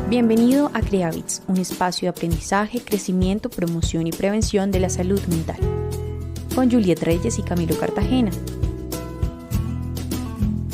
Bienvenido a CreaBits, un espacio de aprendizaje, crecimiento, promoción y prevención de la salud mental. Con Juliet Reyes y Camilo Cartagena.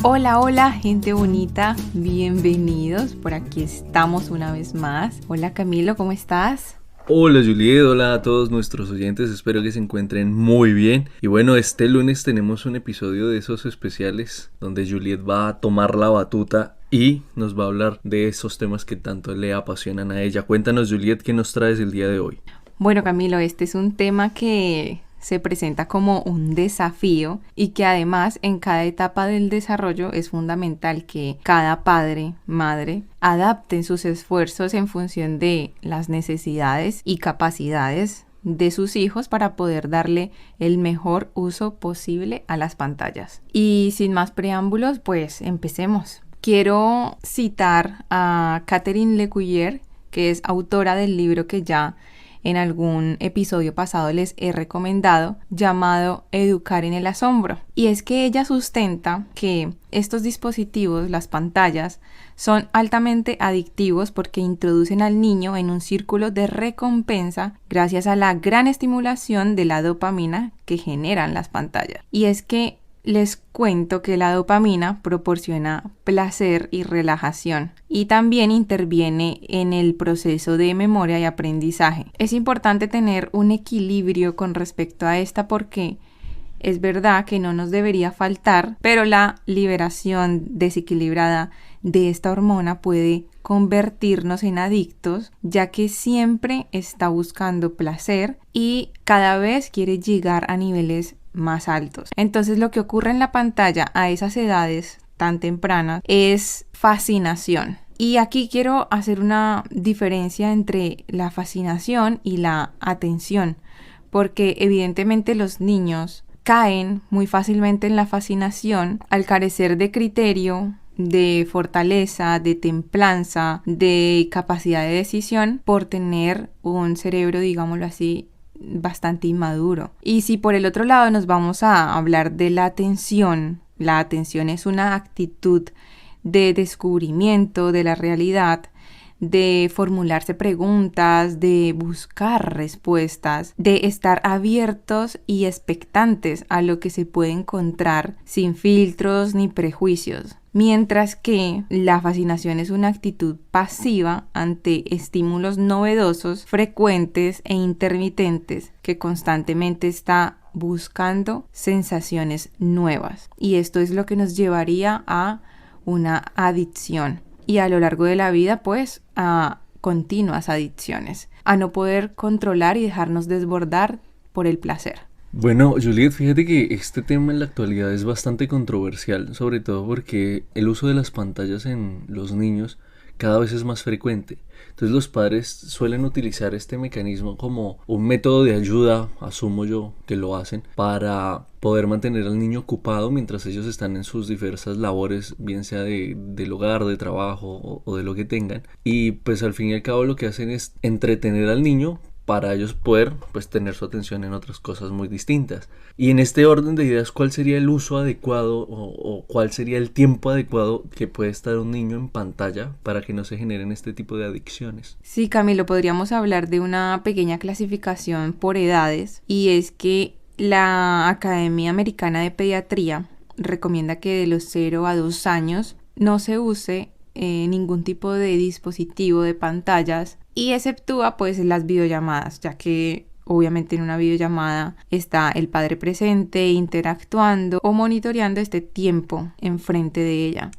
Hola gente bonita, bienvenidos, por aquí estamos una vez más. Hola Camilo, ¿cómo estás? Hola Juliet, hola a todos nuestros oyentes, espero que se encuentren muy bien. Y bueno, este lunes tenemos un episodio de esos especiales donde Juliet va a tomar la batuta y nos va a hablar de esos temas que tanto le apasionan a ella. Cuéntanos Juliet, ¿qué nos traes el día de hoy? Bueno Camilo, este es un tema que se presenta como un desafío y que además en cada etapa del desarrollo es fundamental que cada padre, madre, adapten sus esfuerzos en función de las necesidades y capacidades de sus hijos para poder darle el mejor uso posible a las pantallas. Y sin más preámbulos, pues empecemos. Quiero citar a Catherine Lecuyer, que es autora del libro que ya en algún episodio pasado les he recomendado, llamado Educar en el asombro. Y es que ella sustenta que estos dispositivos, las pantallas, son altamente adictivos porque introducen al niño en un círculo de recompensa gracias a la gran estimulación de la dopamina que generan las pantallas. Y es que les cuento que la dopamina proporciona placer y relajación y también interviene en el proceso de memoria y aprendizaje. Es importante tener un equilibrio con respecto a esta porque es verdad que no nos debería faltar, pero la liberación desequilibrada de esta hormona puede convertirnos en adictos, ya que siempre está buscando placer y cada vez quiere llegar a niveles más altos. Entonces lo que ocurre en la pantalla a esas edades tan tempranas es fascinación. Y aquí quiero hacer una diferencia entre la fascinación y la atención, porque evidentemente los niños caen muy fácilmente en la fascinación al carecer de criterio, de fortaleza, de templanza, de capacidad de decisión por tener un cerebro, digámoslo así, bastante inmaduro. Y si por el otro lado nos vamos a hablar de la atención es una actitud de descubrimiento de la realidad, de formularse preguntas, de buscar respuestas, de estar abiertos y expectantes a lo que se puede encontrar sin filtros ni prejuicios. Mientras que la fascinación es una actitud pasiva ante estímulos novedosos, frecuentes e intermitentes que constantemente está buscando sensaciones nuevas. Y esto es lo que nos llevaría a una adicción. Y a lo largo de la vida, pues, a continuas adicciones, a no poder controlar y dejarnos desbordar por el placer. Bueno, Juliet, fíjate que este tema en la actualidad es bastante controversial, sobre todo porque el uso de las pantallas en los niños cada vez es más frecuente. Entonces los padres suelen utilizar este mecanismo como un método de ayuda, asumo yo que lo hacen, para poder mantener al niño ocupado mientras ellos están en sus diversas labores, bien sea del hogar, de trabajo o de lo que tengan. Y pues al fin y al cabo lo que hacen es entretener al niño para ellos poder pues tener su atención en otras cosas muy distintas. Y en este orden de ideas, ¿cuál sería el uso adecuado o cuál sería el tiempo adecuado que puede estar un niño en pantalla para que no se generen este tipo de adicciones? Sí, Camilo, podríamos hablar de una pequeña clasificación por edades, y es que la Academia Americana de Pediatría recomienda que de los 0 a 2 años no se use ningún tipo de dispositivo de pantallas y exceptúa pues las videollamadas, ya que obviamente en una videollamada está el padre presente, interactuando o monitoreando este tiempo enfrente de ella.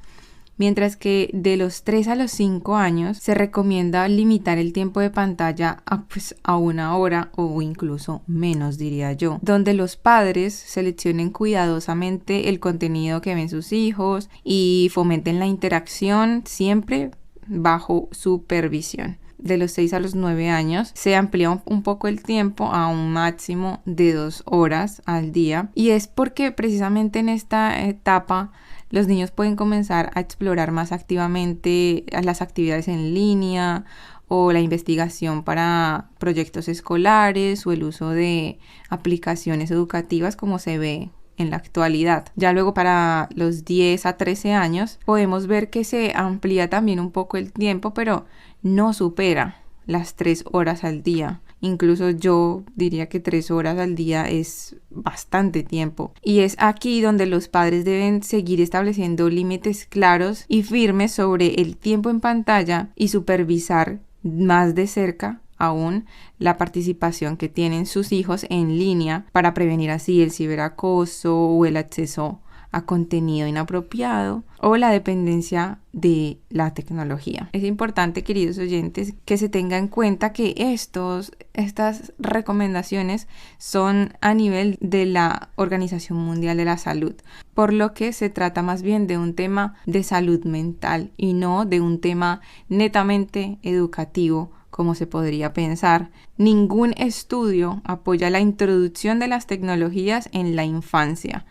Mientras que de los 3 a los 5 años se recomienda limitar el tiempo de pantalla a 1 hora o incluso menos, diría yo, donde los padres seleccionen cuidadosamente el contenido que ven sus hijos y fomenten la interacción siempre bajo supervisión. De los 6 a los 9 años se amplía un poco el tiempo a un máximo de 2 horas al día, y es porque precisamente en esta etapa los niños pueden comenzar a explorar más activamente las actividades en línea o la investigación para proyectos escolares o el uso de aplicaciones educativas, como se ve en la actualidad. Ya luego para los 10 a 13 años podemos ver que se amplía también un poco el tiempo, pero no supera las 3 horas al día. Incluso yo diría que 3 horas al día es bastante tiempo. Y es aquí donde los padres deben seguir estableciendo límites claros y firmes sobre el tiempo en pantalla y supervisar más de cerca aún la participación que tienen sus hijos en línea para prevenir así el ciberacoso o el acceso a contenido inapropiado o la dependencia de la tecnología. Es importante, queridos oyentes, que se tenga en cuenta que estas recomendaciones son a nivel de la Organización Mundial de la Salud, por lo que se trata más bien de un tema de salud mental y no de un tema netamente educativo, como se podría pensar. Ningún estudio apoya la introducción de las tecnologías en la infancia.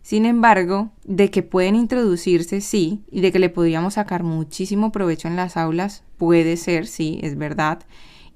Sin embargo, de que pueden introducirse, sí, y de que le podríamos sacar muchísimo provecho en las aulas, puede ser, sí, es verdad.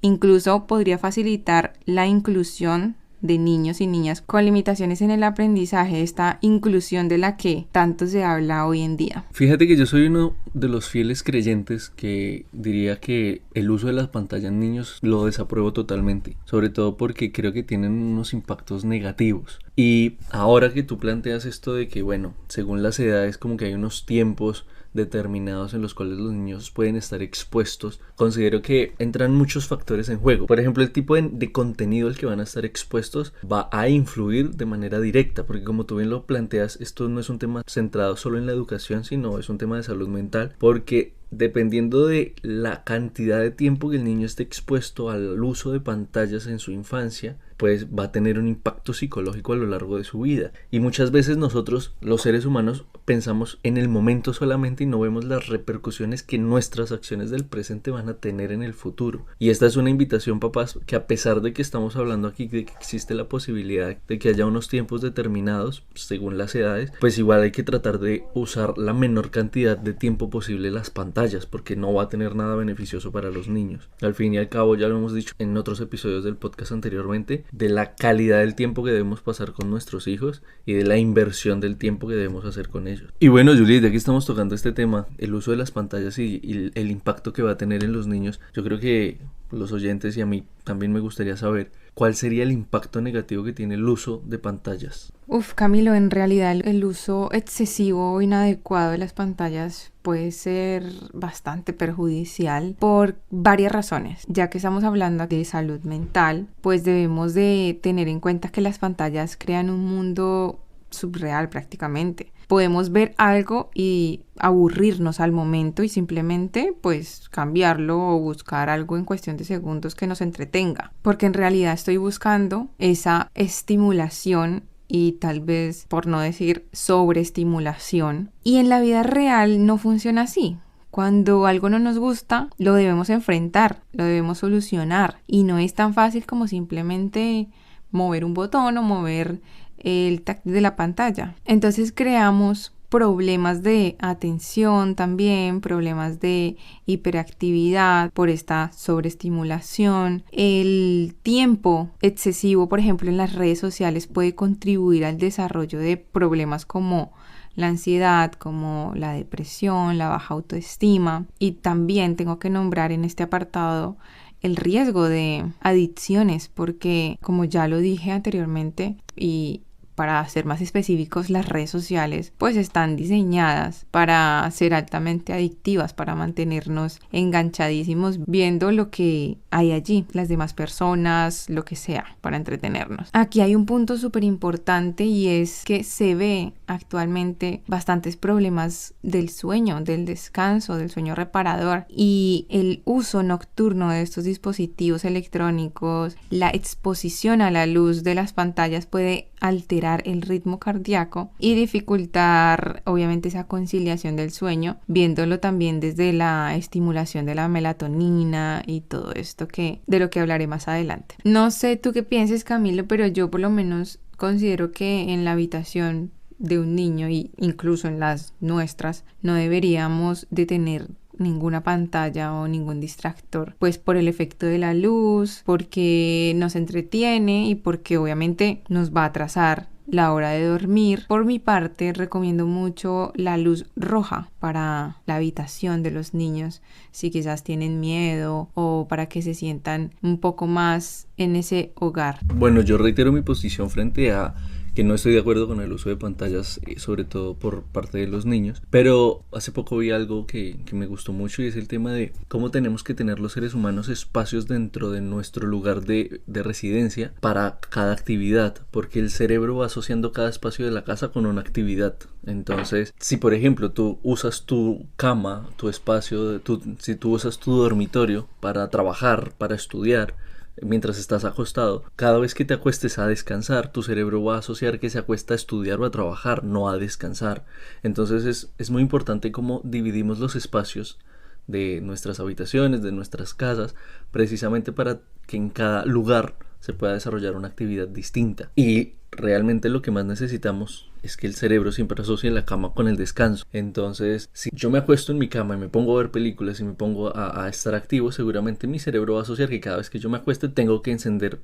Incluso podría facilitar la inclusión de niños y niñas con limitaciones en el aprendizaje, esta inclusión de la que tanto se habla hoy en día. Fíjate que yo soy uno de los fieles creyentes que diría que el uso de las pantallas en niños lo desapruebo totalmente, sobre todo porque creo que tienen unos impactos negativos. Y ahora que tú planteas esto de que, bueno, según las edades como que hay unos tiempos determinados en los cuales los niños pueden estar expuestos, considero que entran muchos factores en juego. Por ejemplo, el tipo de contenido al que van a estar expuestos va a influir de manera directa, porque como tú bien lo planteas, esto no es un tema centrado solo en la educación, sino es un tema de salud mental, porque dependiendo de la cantidad de tiempo que el niño esté expuesto al uso de pantallas en su infancia, pues va a tener un impacto psicológico a lo largo de su vida. Y muchas veces nosotros, los seres humanos, pensamos en el momento solamente y no vemos las repercusiones que nuestras acciones del presente van a tener en el futuro. Y esta es una invitación, papás, que a pesar de que estamos hablando aquí de que existe la posibilidad de que haya unos tiempos determinados según las edades, pues igual hay que tratar de usar la menor cantidad de tiempo posible las pantallas, porque no va a tener nada beneficioso para los niños. Al fin y al cabo, ya lo hemos dicho en otros episodios del podcast anteriormente, de la calidad del tiempo que debemos pasar con nuestros hijos y de la inversión del tiempo que debemos hacer con ellos. Y bueno, Juliet, ya que estamos tocando este tema, el uso de las pantallas y el impacto que va a tener en los niños, yo creo que los oyentes y a mí también me gustaría saber cuál sería el impacto negativo que tiene el uso de pantallas. Camilo, en realidad el uso excesivo o inadecuado de las pantallas puede ser bastante perjudicial por varias razones. Ya que estamos hablando de salud mental, pues debemos de tener en cuenta que las pantallas crean un mundo subreal prácticamente. Podemos ver algo y aburrirnos al momento y simplemente pues cambiarlo o buscar algo en cuestión de segundos que nos entretenga, porque en realidad estoy buscando esa estimulación y tal vez, por no decir sobreestimulación, y en la vida real no funciona así. Cuando algo no nos gusta, lo debemos enfrentar, lo debemos solucionar, y no es tan fácil como simplemente mover un botón o mover el táctil de la pantalla. Entonces creamos problemas de atención también, problemas de hiperactividad por esta sobreestimulación. El tiempo excesivo, por ejemplo, en las redes sociales puede contribuir al desarrollo de problemas como la ansiedad, como la depresión, la baja autoestima. Y también tengo que nombrar en este apartado el riesgo de adicciones, porque como ya lo dije anteriormente y para ser más específicos, las redes sociales pues están diseñadas para ser altamente adictivas, para mantenernos enganchadísimos viendo lo que hay allí, las demás personas, lo que sea, para entretenernos. Aquí hay un punto súper importante y es que se ve actualmente bastantes problemas del sueño, del descanso, del sueño reparador, y el uso nocturno de estos dispositivos electrónicos, la exposición a la luz de las pantallas puede alterar el ritmo cardíaco y dificultar obviamente esa conciliación del sueño, viéndolo también desde la estimulación de la melatonina y todo esto de lo que hablaré más adelante. No sé tú qué pienses, Camilo, pero yo por lo menos considero que en la habitación de un niño y incluso en las nuestras no deberíamos de tener ninguna pantalla o ningún distractor, pues por el efecto de la luz, porque nos entretiene y porque obviamente nos va a atrasar la hora de dormir. Por mi parte, recomiendo mucho la luz roja para la habitación de los niños, si quizás tienen miedo o para que se sientan un poco más en ese hogar. Bueno, yo reitero mi posición frente a que no estoy de acuerdo con el uso de pantallas, sobre todo por parte de los niños, pero hace poco vi algo que me gustó mucho, y es el tema de cómo tenemos que tener los seres humanos espacios dentro de nuestro lugar de residencia para cada actividad, porque el cerebro va asociando cada espacio de la casa con una actividad. Entonces, si por ejemplo tú usas tu cama, tu espacio, si tú usas tu dormitorio para trabajar, para estudiar, mientras estás acostado, cada vez que te acuestes a descansar, tu cerebro va a asociar que se acuesta a estudiar o a trabajar, no a descansar. Entonces es muy importante cómo dividimos los espacios de nuestras habitaciones, de nuestras casas, precisamente para que en cada lugar se pueda desarrollar una actividad distinta. Y realmente lo que más necesitamos es que el cerebro siempre asocie la cama con el descanso. Entonces, si yo me acuesto en mi cama y me pongo a ver películas y me pongo a estar activo, seguramente mi cerebro va a asociar que cada vez que yo me acueste tengo que encender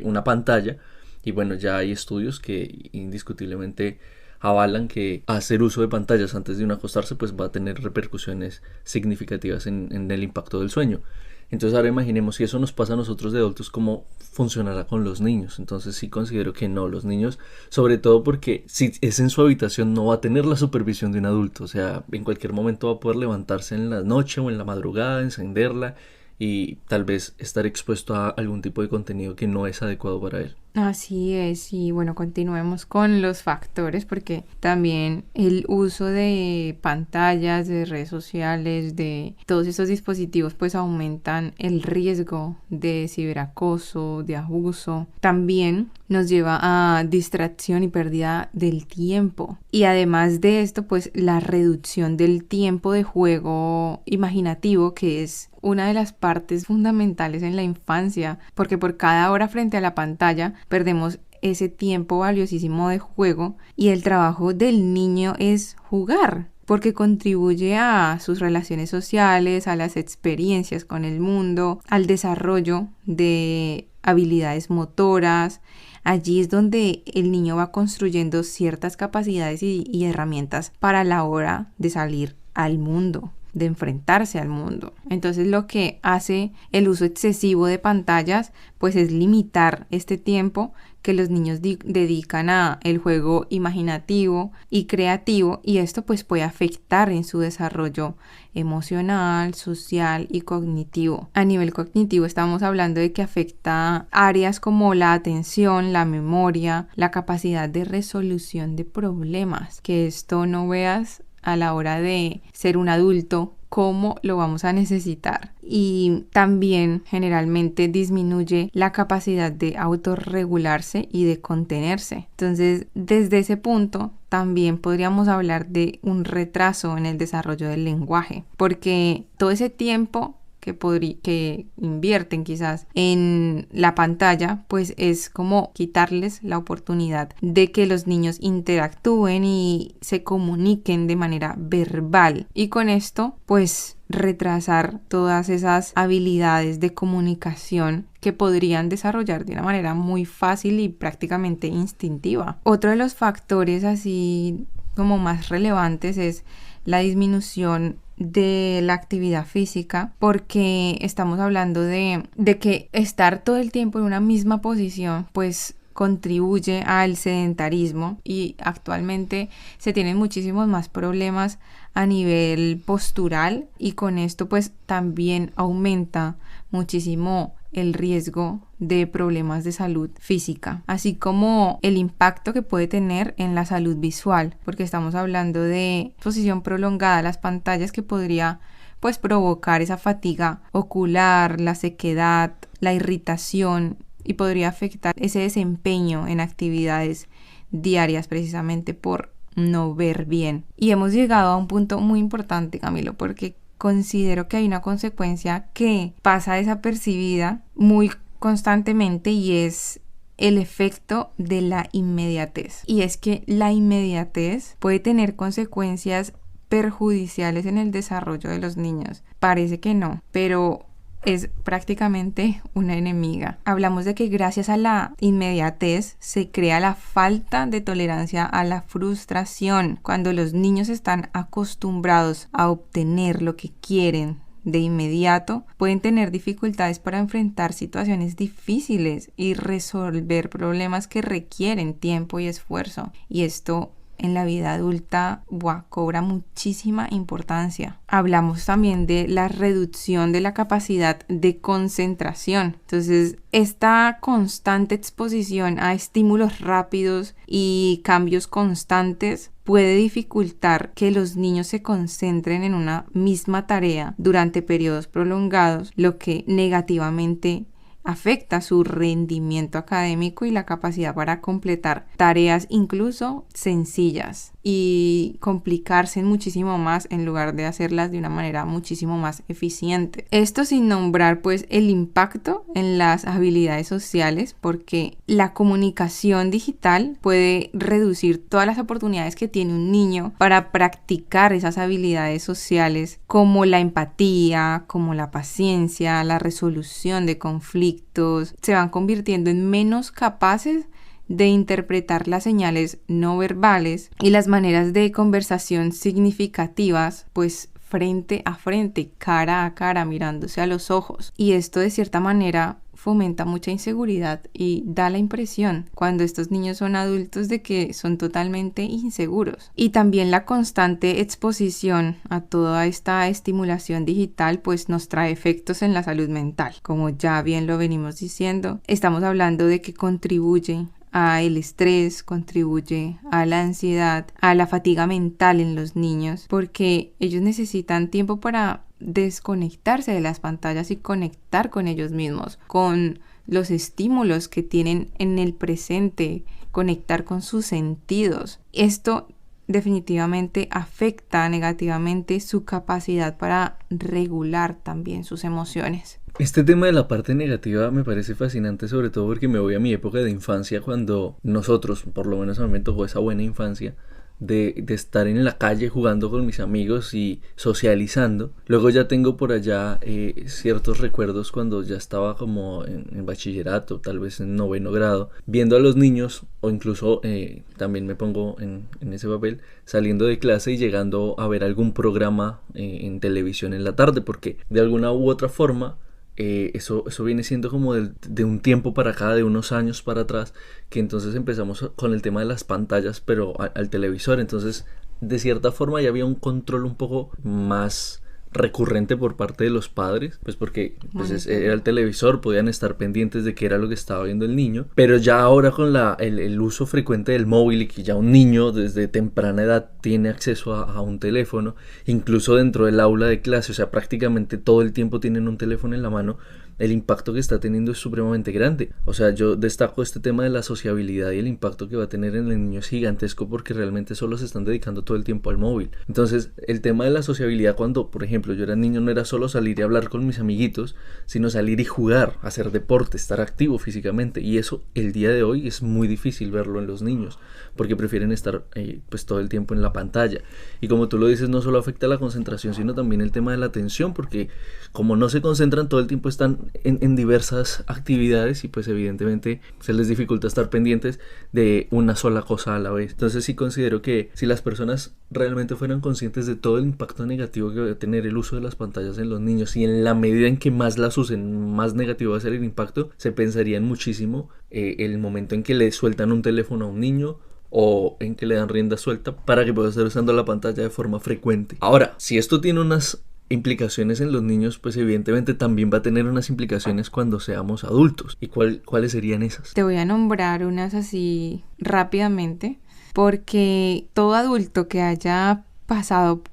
una pantalla. Y bueno, ya hay estudios que indiscutiblemente avalan que hacer uso de pantallas antes de uno acostarse pues va a tener repercusiones significativas en el impacto del sueño. Entonces ahora imaginemos si eso nos pasa a nosotros de adultos, ¿cómo funcionará con los niños? Entonces sí considero que no, los niños, sobre todo porque si es en su habitación no va a tener la supervisión de un adulto, o sea, en cualquier momento va a poder levantarse en la noche o en la madrugada, encenderla y tal vez estar expuesto a algún tipo de contenido que no es adecuado para él. Así es, y bueno, continuemos con los factores, porque también el uso de pantallas, de redes sociales, de todos estos dispositivos pues aumentan el riesgo de ciberacoso, de abuso. También nos lleva a distracción y pérdida del tiempo. Y además de esto, pues la reducción del tiempo de juego imaginativo, que es una de las partes fundamentales en la infancia, porque por cada hora frente a la pantalla perdemos ese tiempo valiosísimo de juego, y el trabajo del niño es jugar, porque contribuye a sus relaciones sociales, a las experiencias con el mundo, al desarrollo de habilidades motoras. Allí es donde el niño va construyendo ciertas capacidades y herramientas para la hora de salir al mundo, de enfrentarse al mundo. Entonces lo que hace el uso excesivo de pantallas pues es limitar este tiempo que los niños dedican a el juego imaginativo y creativo, y esto pues puede afectar en su desarrollo emocional, social y cognitivo. A nivel cognitivo estamos hablando de que afecta áreas como la atención, la memoria, la capacidad de resolución de problemas, que esto no veas a la hora de ser un adulto cómo lo vamos a necesitar. Y también generalmente disminuye la capacidad de autorregularse y de contenerse. Entonces, desde ese punto también podríamos hablar de un retraso en el desarrollo del lenguaje, porque todo ese tiempo que invierten quizás en la pantalla, pues es como quitarles la oportunidad de que los niños interactúen y se comuniquen de manera verbal, y con esto pues retrasar todas esas habilidades de comunicación que podrían desarrollar de una manera muy fácil y prácticamente instintiva. Otro de los factores así como más relevantes es la disminución de la actividad física, porque estamos hablando de que estar todo el tiempo en una misma posición pues contribuye al sedentarismo, y actualmente se tienen muchísimos más problemas a nivel postural, y con esto pues también aumenta muchísimo el riesgo de problemas de salud física, así como el impacto que puede tener en la salud visual, porque estamos hablando de exposición prolongada a las pantallas que podría pues provocar esa fatiga ocular, la sequedad, la irritación, y podría afectar ese desempeño en actividades diarias precisamente por no ver bien. Y hemos llegado a un punto muy importante, Camilo, porque considero que hay una consecuencia que pasa desapercibida muy constantemente, y es el efecto de la inmediatez. Y es que la inmediatez puede tener consecuencias perjudiciales en el desarrollo de los niños. Parece que no, pero es prácticamente una enemiga. Hablamos de que gracias a la inmediatez se crea la falta de tolerancia a la frustración. Cuando los niños están acostumbrados a obtener lo que quieren de inmediato, pueden tener dificultades para enfrentar situaciones difíciles y resolver problemas que requieren tiempo y esfuerzo. Y esto en la vida adulta cobra muchísima importancia. Hablamos también de la reducción de la capacidad de concentración. Entonces, esta constante exposición a estímulos rápidos y cambios constantes puede dificultar que los niños se concentren en una misma tarea durante periodos prolongados, lo que negativamente afecta su rendimiento académico y la capacidad para completar tareas incluso sencillas y complicarse muchísimo más en lugar de hacerlas de una manera muchísimo más eficiente. Esto sin nombrar pues el impacto en las habilidades sociales, porque la comunicación digital puede reducir todas las oportunidades que tiene un niño para practicar esas habilidades sociales como la empatía, como la paciencia, la resolución de conflictos. Se van convirtiendo en menos capaces de interpretar las señales no verbales y las maneras de conversación significativas, pues frente a frente, cara a cara, mirándose a los ojos. Y esto de cierta manera fomenta mucha inseguridad y da la impresión cuando estos niños son adultos de que son totalmente inseguros. Y también la constante exposición a toda esta estimulación digital pues nos trae efectos en la salud mental. Como ya bien lo venimos diciendo, estamos hablando de que contribuye al estrés, contribuye a la ansiedad, a la fatiga mental en los niños, porque ellos necesitan tiempo para desconectarse de las pantallas y conectar con ellos mismos, con los estímulos que tienen en el presente, conectar con sus sentidos. Esto definitivamente afecta negativamente su capacidad para regular también sus emociones. Este tema de la parte negativa me parece fascinante, sobre todo porque me voy a mi época de infancia, cuando nosotros, por lo menos a mí me tocó esa buena infancia de estar en la calle jugando con mis amigos y socializando. Luego ya tengo por allá ciertos recuerdos cuando ya estaba como en bachillerato, tal vez en 9º grado, viendo a los niños, o incluso también me pongo en ese papel, saliendo de clase y llegando a ver algún programa en televisión en la tarde, porque de alguna u otra forma eso viene siendo como de un tiempo para acá, de unos años para atrás, que entonces empezamos con el tema de las pantallas, pero al televisor. Entonces de cierta forma ya había un control un poco más recurrente por parte de los padres, pues porque era el televisor, podían estar pendientes de qué era lo que estaba viendo el niño, pero ya ahora con el uso frecuente del móvil y que ya un niño desde temprana edad tiene acceso a un teléfono, incluso dentro del aula de clase, o sea, prácticamente todo el tiempo tienen un teléfono en la mano, el impacto que está teniendo es supremamente grande. O sea, yo destaco este tema de la sociabilidad, y el impacto que va a tener en el niño es gigantesco, porque realmente solo se están dedicando todo el tiempo al móvil. Entonces, el tema de la sociabilidad, cuando, por ejemplo, yo era niño, no era solo salir y hablar con mis amiguitos, sino salir y jugar, hacer deporte, estar activo físicamente. Y eso, el día de hoy, es muy difícil verlo en los niños, porque prefieren estar pues todo el tiempo en la pantalla. Y como tú lo dices, no solo afecta la concentración, sino también el tema de la atención, porque como no se concentran todo el tiempo, están en diversas actividades, y pues evidentemente se les dificulta estar pendientes de una sola cosa a la vez. Entonces sí considero que si las personas realmente fueran conscientes de todo el impacto negativo que va a tener el uso de las pantallas en los niños, y en la medida en que más las usen, más negativo va a ser el impacto, se pensarían muchísimo el momento en que le sueltan un teléfono a un niño, o en que le dan rienda suelta para que pueda estar usando la pantalla de forma frecuente. Ahora, si esto tiene unas implicaciones en los niños, pues evidentemente también va a tener unas implicaciones cuando seamos adultos. ¿Y cuáles serían esas? Te voy a nombrar unas así rápidamente, porque todo adulto que haya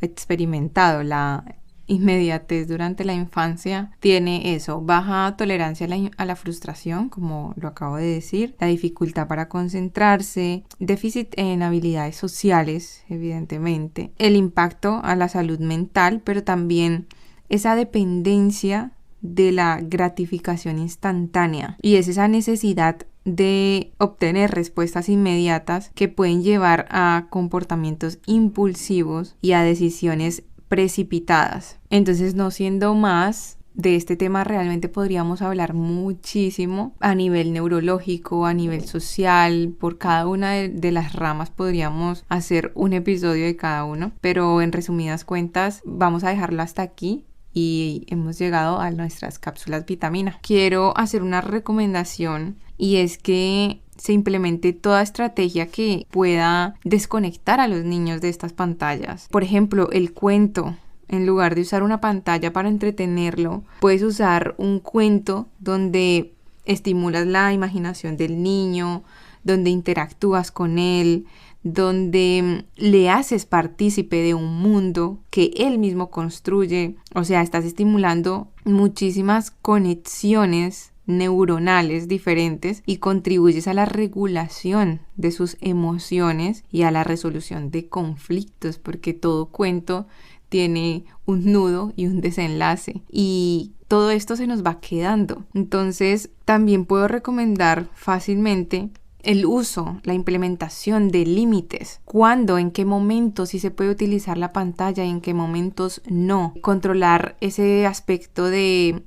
experimentado la inmediatez durante la infancia tiene eso: baja tolerancia a la frustración, como lo acabo de decir, la dificultad para concentrarse, déficit en habilidades sociales, evidentemente, el impacto a la salud mental, pero también esa dependencia de la gratificación instantánea, y es esa necesidad de obtener respuestas inmediatas que pueden llevar a comportamientos impulsivos y a decisiones precipitadas. Entonces, no siendo más, de este tema realmente podríamos hablar muchísimo a nivel neurológico, a nivel social, por cada una de las ramas podríamos hacer un episodio de cada uno, pero en resumidas cuentas vamos a dejarlo hasta aquí y hemos llegado a nuestras cápsulas vitamina. Quiero hacer una recomendación y es que se implemente toda estrategia que pueda desconectar a los niños de estas pantallas. Por ejemplo, el cuento. En lugar de usar una pantalla para entretenerlo, puedes usar un cuento donde estimulas la imaginación del niño, donde interactúas con él, donde le haces partícipe de un mundo que él mismo construye. O sea, estás estimulando muchísimas conexiones neuronales diferentes y contribuyes a la regulación de sus emociones y a la resolución de conflictos, porque todo cuento tiene un nudo y un desenlace y todo esto se nos va quedando. Entonces también puedo recomendar fácilmente el uso, la implementación de límites. ¿Cuándo, en qué momentos sí se puede utilizar la pantalla y en qué momentos no? Controlar ese aspecto de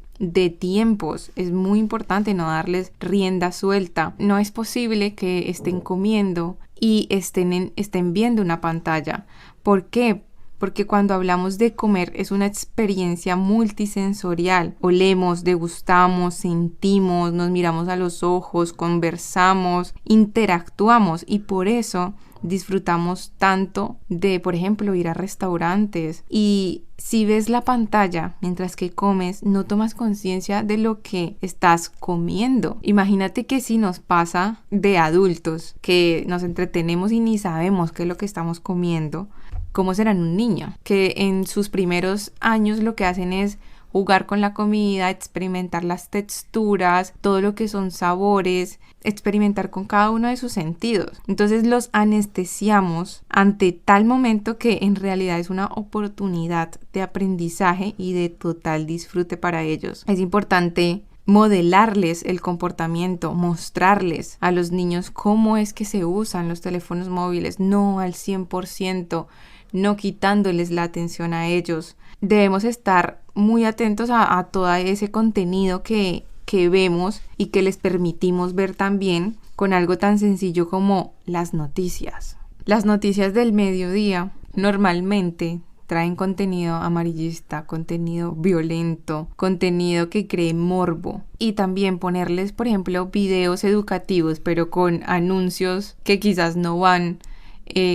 tiempos. Es muy importante no darles rienda suelta. No es posible que estén comiendo y estén viendo una pantalla. ¿Por qué? Porque cuando hablamos de comer es una experiencia multisensorial. Olemos, degustamos, sentimos, nos miramos a los ojos, conversamos, interactuamos y por eso disfrutamos tanto de, por ejemplo, ir a restaurantes. Y si ves la pantalla mientras que comes, no tomas conciencia de lo que estás comiendo. Imagínate que si nos pasa de adultos, que nos entretenemos y ni sabemos qué es lo que estamos comiendo, ¿cómo será en un niño? Que en sus primeros años lo que hacen es jugar con la comida, experimentar las texturas, todo lo que son sabores, experimentar con cada uno de sus sentidos. Entonces los anestesiamos ante tal momento que en realidad es una oportunidad de aprendizaje y de total disfrute para ellos. Es importante modelarles el comportamiento, mostrarles a los niños cómo es que se usan los teléfonos móviles, no al 100%, no quitándoles la atención a ellos. Debemos estar muy atentos a todo ese contenido que vemos y que les permitimos ver también con algo tan sencillo como las noticias. Las noticias del mediodía normalmente traen contenido amarillista, contenido violento, contenido que cree morbo. Y también ponerles, por ejemplo, videos educativos, pero con anuncios que quizás no van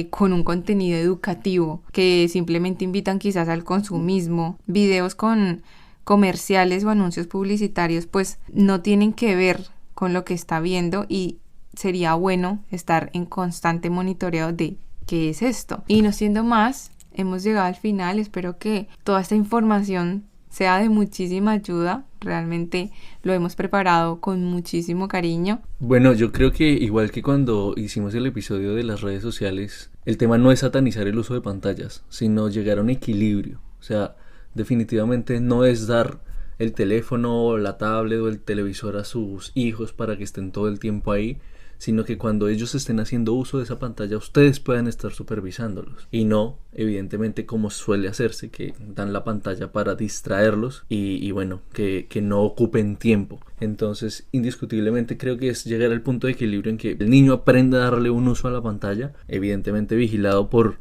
con un contenido educativo, que simplemente invitan quizás al consumismo. Videos con comerciales o anuncios publicitarios pues no tienen que ver con lo que está viendo y sería bueno estar en constante monitoreo de qué es esto. Y no siendo más, hemos llegado al final. Espero que toda esta información sea de muchísima ayuda. Realmente lo hemos preparado con muchísimo cariño. Bueno, yo creo que igual que cuando hicimos el episodio de las redes sociales, el tema no es satanizar el uso de pantallas, sino llegar a un equilibrio. O sea, definitivamente no es dar el teléfono o la tablet o el televisor a sus hijos para que estén todo el tiempo ahí, sino que cuando ellos estén haciendo uso de esa pantalla ustedes puedan estar supervisándolos y no, evidentemente, como suele hacerse, que dan la pantalla para distraerlos y bueno, que no ocupen tiempo. Entonces, indiscutiblemente creo que es llegar al punto de equilibrio en que el niño aprenda a darle un uso a la pantalla, evidentemente vigilado por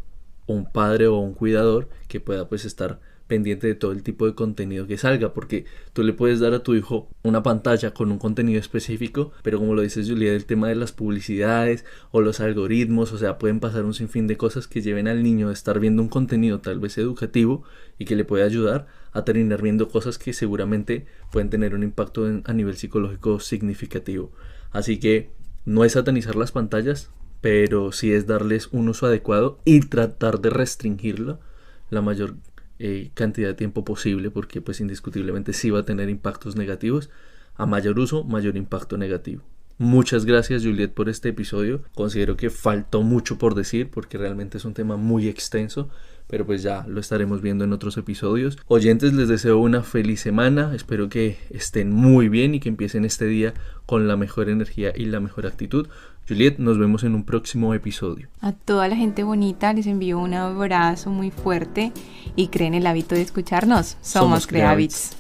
un padre o un cuidador que pueda pues estar pendiente de todo el tipo de contenido que salga, porque tú le puedes dar a tu hijo una pantalla con un contenido específico, pero como lo dices, Julia, el tema de las publicidades o los algoritmos, o sea, pueden pasar un sinfín de cosas que lleven al niño a estar viendo un contenido tal vez educativo y que le puede ayudar a terminar viendo cosas que seguramente pueden tener un impacto a nivel psicológico significativo. Así que no es satanizar las pantallas, pero sí es darles un uso adecuado y tratar de restringirlo la mayor cantidad de tiempo posible, porque pues indiscutiblemente sí va a tener impactos negativos. A mayor uso, mayor impacto negativo. Muchas gracias, Juliet, por este episodio. Considero que faltó mucho por decir porque realmente es un tema muy extenso, pero pues ya lo estaremos viendo en otros episodios. Oyentes, les deseo una feliz semana. Espero que estén muy bien y que empiecen este día con la mejor energía y la mejor actitud. Juliet, nos vemos en un próximo episodio. A toda la gente bonita les envío un abrazo muy fuerte y creen el hábito de escucharnos. Somos Creavits.